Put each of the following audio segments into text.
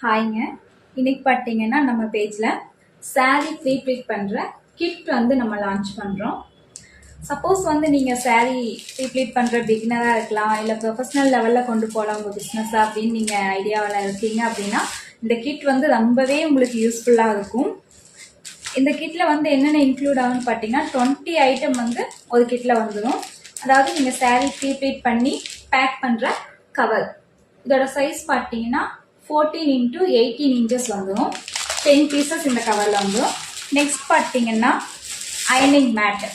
ஹாய்ங்க. இன்னைக்கு பார்த்தீங்கன்னா நம்ம பேஜில் saree ப்ரீப்ளீட் பண்ணுற கிட் வந்து நம்ம லான்ச் பண்ணுறோம். சப்போஸ் வந்து நீங்கள் saree ப்ரீப்ளீட் பண்ணுற பிகினராக இருக்கலாம், இல்லை ப்ரொஃபஷனல் லெவலில் கொண்டு போகலாம் உங்கள் பிஸ்னஸ் அப்படின்னு நீங்கள் ஐடியாவில் இருக்கீங்க அப்படின்னா இந்த கிட் வந்து ரொம்பவே உங்களுக்கு யூஸ்ஃபுல்லாக இருக்கும். இந்த கிட்டில் வந்து என்னென்ன இன்க்ளூட் ஆகும்னு பார்த்தீங்கன்னா 20 ஐட்டம் வந்து ஒரு கிட்டில் வந்துடும். அதாவது நீங்கள் saree ப்ரீப்ளீட் பண்ணி பேக் பண்ணுற கவர், இதோட சைஸ் பார்த்தீங்கன்னா 14 into 18 inches வந்துடும். 10 pieces இந்த கவரில் வந்துடும். நெக்ஸ்ட் பார்த்தீங்கன்னா அயனிங் மேட்,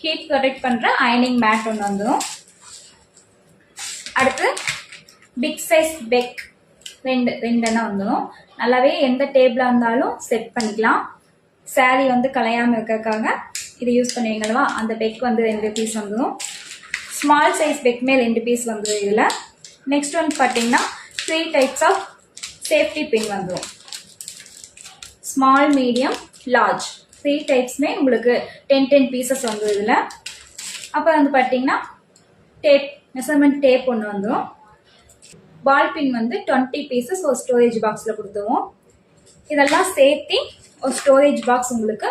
ஹீட் ப்ரொடெக்ட் பண்ணுற அயனிங் மேட் ஒன்று வந்துடும். அடுத்து பிக் சைஸ் பெக் ரெண்டுன்னா வந்துடும். நல்லாவே எந்த டேபிளாக இருந்தாலும் செட் பண்ணிக்கலாம். saree வந்து கலையாமல் இருக்கிறதுக்காக இதை யூஸ் பண்ணுவீங்களா, அந்த பெக் வந்து 2 பீஸ் வந்துடும். ஸ்மால் சைஸ் பெக் மேல் 2 பீஸ் வந்துடும் இதில். நெக்ஸ்ட் வந்து பார்த்தீங்கன்னா 3 types ஆஃப் சேஃப்டி பின் வந்துடும். ஸ்மால், மீடியம், லார்ஜ் 3 டைப்ஸ்மே உங்களுக்கு 10 பீசஸ் வந்துடும் இதில். அப்புறம் வந்து பார்த்தீங்கன்னா டேப், மெஷர்மெண்ட் டேப் ஒன்று வந்துடும். பால் பின் வந்து 20 பீசஸ் ஒரு ஸ்டோரேஜ் பாக்ஸில் கொடுத்துருவோம். இதெல்லாம் சேர்த்து ஒரு ஸ்டோரேஜ் பாக்ஸ் உங்களுக்கு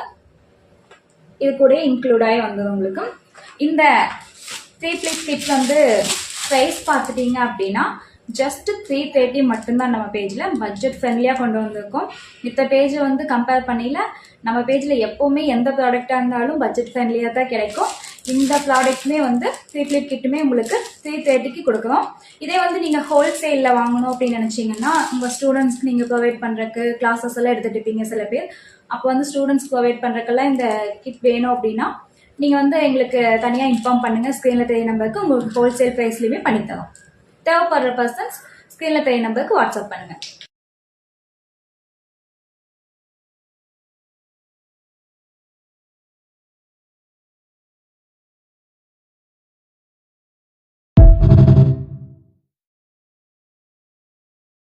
இது கூட இன்க்ளூட் ஆகி வந்துடும் உங்களுக்கு. இந்த ப்ரீப்ளீட் கிட் வந்து ப்ரைஸ் பார்த்துட்டீங்க அப்படின்னா ஜஸ்ட் 330 மட்டும்தான். நம்ம பேஜில் பட்ஜெட் ஃப்ரெண்ட்லியாக கொண்டு வந்திருக்கோம். மித்த பேஜை வந்து கம்பேர் பண்ணியில் நம்ம பேஜில் எப்போவுமே எந்த ப்ராடக்டாக இருந்தாலும் பட்ஜெட் ஃப்ரெண்ட்லியாக தான் கிடைக்கும். இந்த ப்ராடக்ட்டுமே வந்து ப்ரீப்ளீட் கிட்டுமே உங்களுக்கு 330க்கு கொடுக்குறோம். இதே வந்து நீங்கள் ஹோல்சேலில் வாங்கணும் அப்படின்னு நினச்சிங்கன்னா உங்கள் ஸ்டூடெண்ட்ஸ்க்கு நீங்கள் ப்ரொவைட் பண்ணுறக்கு கிளாஸஸ் எல்லாம் எடுத்துகிட்டு இருப்பீங்க சில பேர். அப்போ வந்து ஸ்டூடெண்ட்ஸ் ப்ரொவைட் பண்ணுறக்கெல்லாம் இந்த கிட் வேணும் அப்படின்னா நீங்கள் வந்து எங்களுக்கு தனியாக இன்ஃபார்ம் பண்ணுங்கள். ஸ்க்ரீனில் தெரிய நம்பருக்கு உங்களுக்கு ஹோல்சேல் ப்ரைஸ்லேயுமே பண்ணித்தரோம். தேவைப்படுற பர்சன்ஸ் ஸ்க்ரீனில் தெரிய நம்பருக்கு வாட்ஸ்அப் பண்ணுங்கள்.